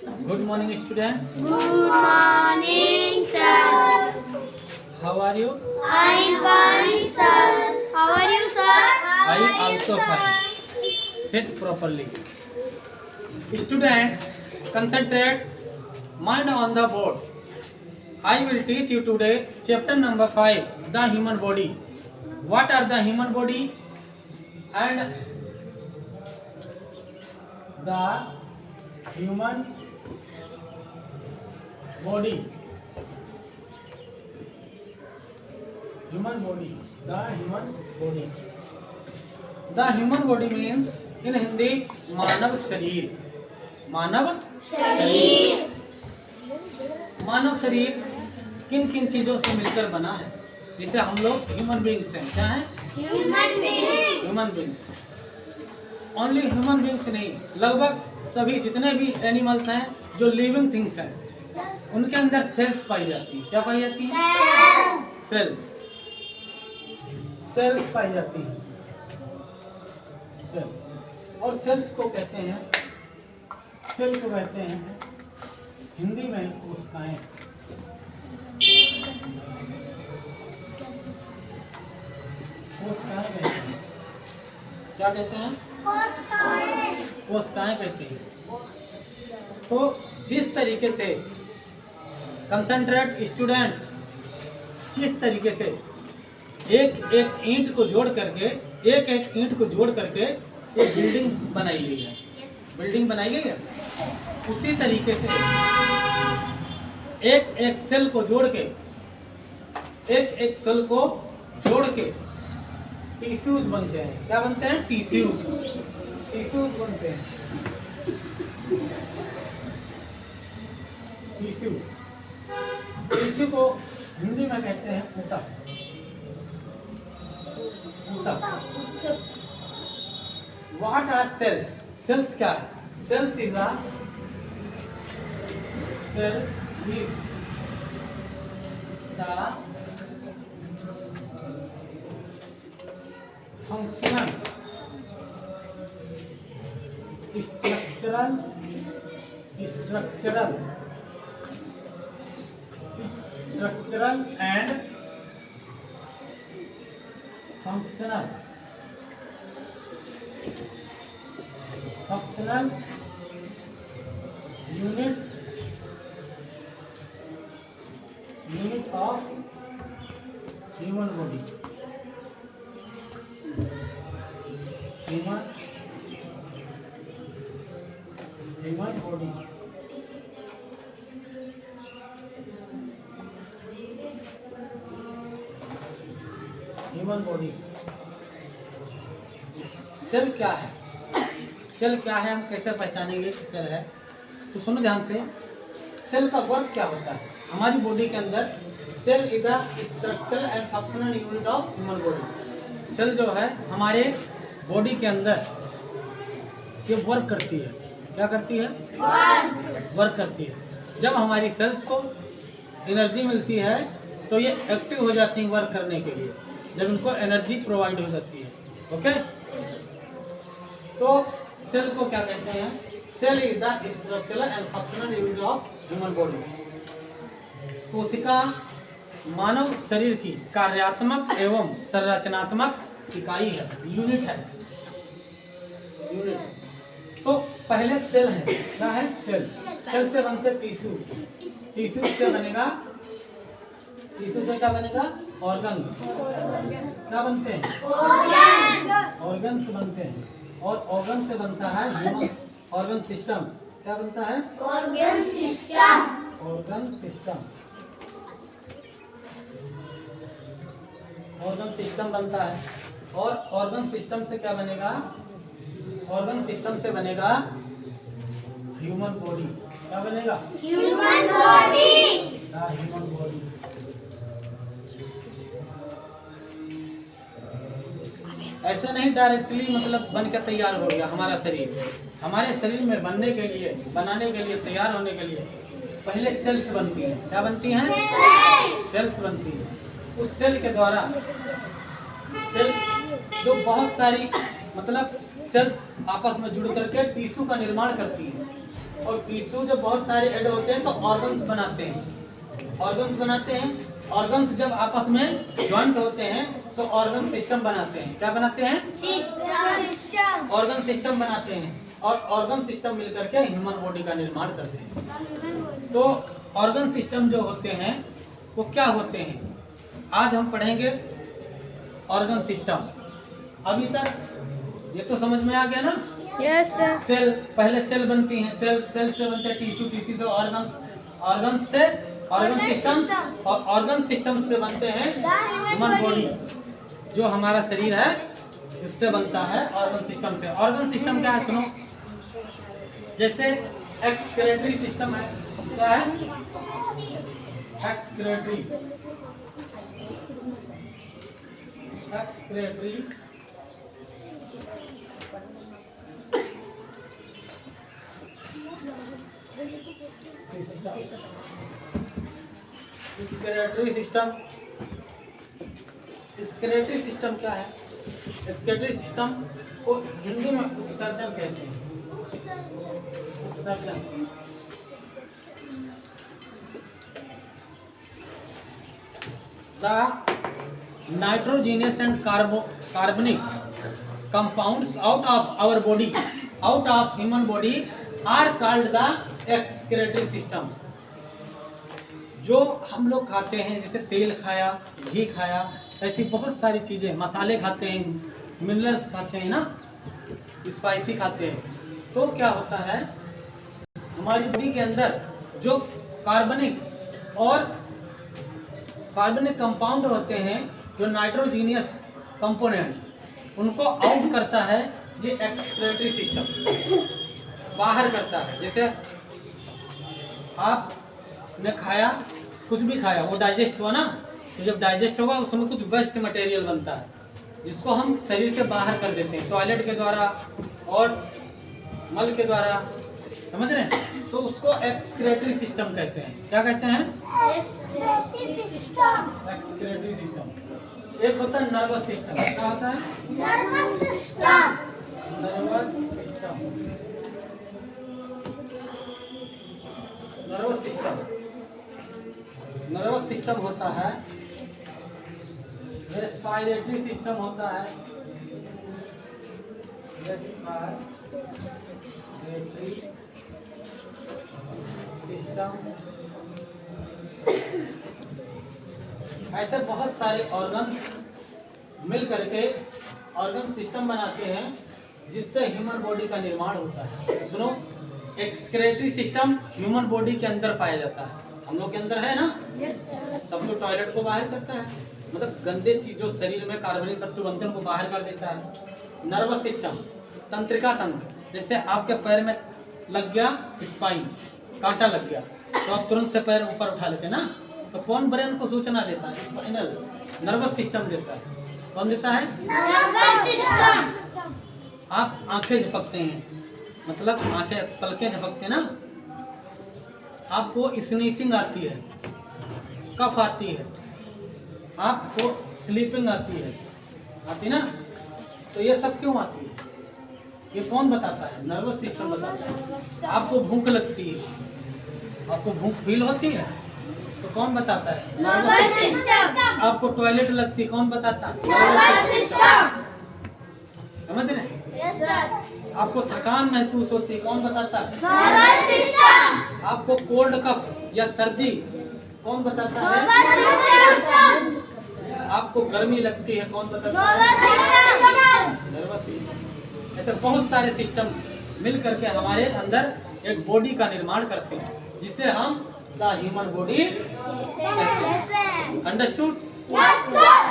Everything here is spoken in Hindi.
Good morning, student. Good morning, sir. How are you? I am fine, sir. How are you, sir? I also fine. Sit properly. Students, concentrate. Mind on the board. I will teach you today chapter number 5, the human body. What are the human body and the human body? Human body. The human body. The human body means in Hindi मानव शरीर. मानव शरीर. मानव शरीर किन किन चीजों से मिलकर बना है, जिसे हम लोग ह्यूमन बींग्स हैं. क्या है? Human being. Human beings. Only human beings नहीं, लगभग सभी जितने भी एनिमल्स हैं जो लिविंग थिंग्स हैं, उनके अंदर सेल्स पाई जाती हैं. क्या पाई जाती हैं? सेल्स. सेल्स पाई जाती हैं. सेल्स. और सेल्स को कहते हैं, सेल को कहते हैं हिंदी में कोशिकाएं. कोशिकाएं कहते हैं. क्या कहते हैं? कोशिकाएं कहते हैं. तो जिस तरीके से कंसंट्रेट स्टूडेंट्स, जिस तरीके से एक एक ईंट को जोड़ करके एक बिल्डिंग बनाई गई है, बिल्डिंग बनाई गई है, उसी तरीके से एक एक सेल को जोड़ के टिश्यूज बनते हैं. क्या बनते हैं? टिश्यूज बनते हैं. टिश्यू को हिंदी में कहते हैं ऊतक. What are cells? Cells क्या है? Cells is a cell is the functional, structural and functional unit of human body. Human body. Human body. Cell क्या है? सेल क्या है, हम कैसे पहचानेंगे कि सेल है? तो सुनो ध्यान से. सेल का वर्क क्या होता है हमारी बॉडी के अंदर? Cell is the structural and functional unit of human body. Cell जो है हमारे बॉडी के अंदर ये वर्क करती है. क्या करती है? वर्क करती है. जब हमारी सेल्स को एनर्जी मिलती है तो ये एक्टिव हो जाती हैं वर्क करने के लिए, जब उनको एनर्जी प्रोवाइड हो जाती है. ओके. तो सेल को क्या कहते हैं? Cell is the structural and functional unit of human body. कोशिका मानव शरीर की कार्यात्मक एवं संरचनात्मक इकाई है, यूनिट है. यूनिट. तो पहले सेल है. क्या है? सेल. सेल से बनते टिश्यू. टिश्यू से बनेगा, टिश्यू से क्या बनेगा? ऑर्गन. क्या बनते हैं? ऑर्गन्स बनते हैं. और ऑर्गन से बनता है ह्यूमन ऑर्गन सिस्टम. क्या बनता है? Organ system. ऑर्गन सिस्टम बनता है. और ऑर्गन सिस्टम से क्या बनेगा? ऑर्गन सिस्टम से बनेगा ह्यूमन बॉडी. क्या बनेगा? Human body. ऐसे नहीं डायरेक्टली मतलब बन के तैयार हो गया हमारा शरीर. हमारे शरीर में बनाने के लिए तैयार होने के लिए पहले सेल्स बनती हैं. क्या बनती हैं? सेल्स बनती हैं. उस सेल के द्वारा सेल्स जो बहुत सारी मतलब सेल्स आपस में जुड़ करके टिश्यू का निर्माण करती हैं. और टिश्यू जब बहुत सारे ऐड होते हैं तो ऑर्गन्स बनाते हैं। ऑर्गन्स बनाते हैं, ऑर्गन्स जब आपस में ज्वाइंट होते हैं तो ऑर्गन सिस्टम बनाते हैं। क्या बनाते हैं? सिस्टम। ऑर्गन सिस्टम बनाते हैं और ऑर्गन सिस्टम मिलकर के ह्यूमन बॉडी का निर्माण करते हैं। तो ऑर्गन सिस्टम जो होते हैं वो क्या होते हैं, आज हम पढ़ेंगे ऑर्गन सिस्टम। अभी तक ये तो समझ में आ गया ना? Yes sir. सेल, पहले सेल बनती हैं, सेल से बनते हैं टिश्यू, टिश्यू से ऑर्गन, ऑर्गन से ऑर्गन सिस्टम, और ऑर्गन सिस्टम से बनते हैं ह्यूमन बॉडी। जो हमारा शरीर है इससे बनता है ऑर्गन सिस्टम से। ऑर्गन सिस्टम क्या है सुनो, जैसे एक्सक्रीटरी सिस्टम है। क्या है? Excretory, excretory skeletal system. Skeletal system क्या है? स्केलेटरी सिस्टम को हिंदी में उत्सर्जन कहते हैं। उत्सर्जन, द नाइट्रोजीनियस एंड कार्बनिक compounds out of our body, out of human body are called the excretory system. जो हम लोग खाते हैं, जैसे तेल खाया, घी खाया, ऐसी बहुत सारी चीज़ें, मसाले खाते हैं, मिनरल्स खाते हैं ना, स्पाइसी खाते हैं, तो क्या होता है हमारी बॉडी के अंदर जो कार्बनिक और कार्बनिक कंपाउंड होते हैं, जो नाइट्रोजीनियस कंपोनेंट्स, उनको आउट करता है ये एक्सक्रीटरी सिस्टम, बाहर करता है। जैसे आपने खाया, कुछ भी खाया, वो डाइजेस्ट हुआ ना, तो जब डाइजेस्ट होगा उसमें कुछ वेस्ट मटेरियल बनता है जिसको हम शरीर से बाहर कर देते हैं, टॉयलेट के द्वारा और मल के द्वारा, समझ रहे हैं? तो उसको एक्सक्रीटरी सिस्टम कहते हैं। क्या कहते हैं? Excretory system. Excretory system. एक होता है नर्वस सिस्टम। क्या होता है? Nervous system. Nervous system. Nervous system, nervous system होता है, रेस्पिरेटरी सिस्टम होता है, रेस्पिरेटरी सिस्टम। ऐसे बहुत सारे ऑर्गन मिल करके ऑर्गन सिस्टम बनाते हैं जिससे ह्यूमन बॉडी का निर्माण होता है। सुनो, एक्सक्रीटरी सिस्टम ह्यूमन बॉडी के अंदर पाया जाता है, हम लोग के अंदर है ना। सब तो टॉयलेट को बाहर करता है, मतलब गंदे चीज जो शरीर में कार्बनिक तत्व बनते हैं उनको बाहर कर देता है। नर्वस सिस्टम, तंत्रिका तंत्र, जैसे आपके पैर में लग गया स्पाइन, कांटा लग गया, तो आप तुरंत से पैर ऊपर उठा लेते हैं ना, तो कौन ब्रेन को सूचना देता है? स्पाइनल नर्वस सिस्टम देता है। कौन देता है? Nervous system. आप आंखें झपकते हैं, मतलब आंखें पलकें झपकते हैं ना, आपको स्नीचिंग आती है, कफ आती है, आपको स्लीपिंग आती है ना, तो ये सब क्यों आती है? ये कौन बताता है? नर्वस सिस्टम बताता है। आपको भूख लगती है, आपको भूख फील होती है, तो कौन बताता है? Nervous system. आपको टॉयलेट लगती है, कौन बताता है? Nervous system. समझ रहे हैं? Yes sir. आपको थकान महसूस होती है, कौन बताता है? Nervous system. आपको कोल्ड कफ या सर्दी, कौन बताता है? Nervous system. आपको गर्मी लगती है, कौन बताता है? Nervous system. Nervous system. ऐसे बहुत सारे सिस्टम मिल करके हमारे अंदर एक बॉडी का निर्माण करते हैं, जिसे हम the human body. Understood? Yes sir.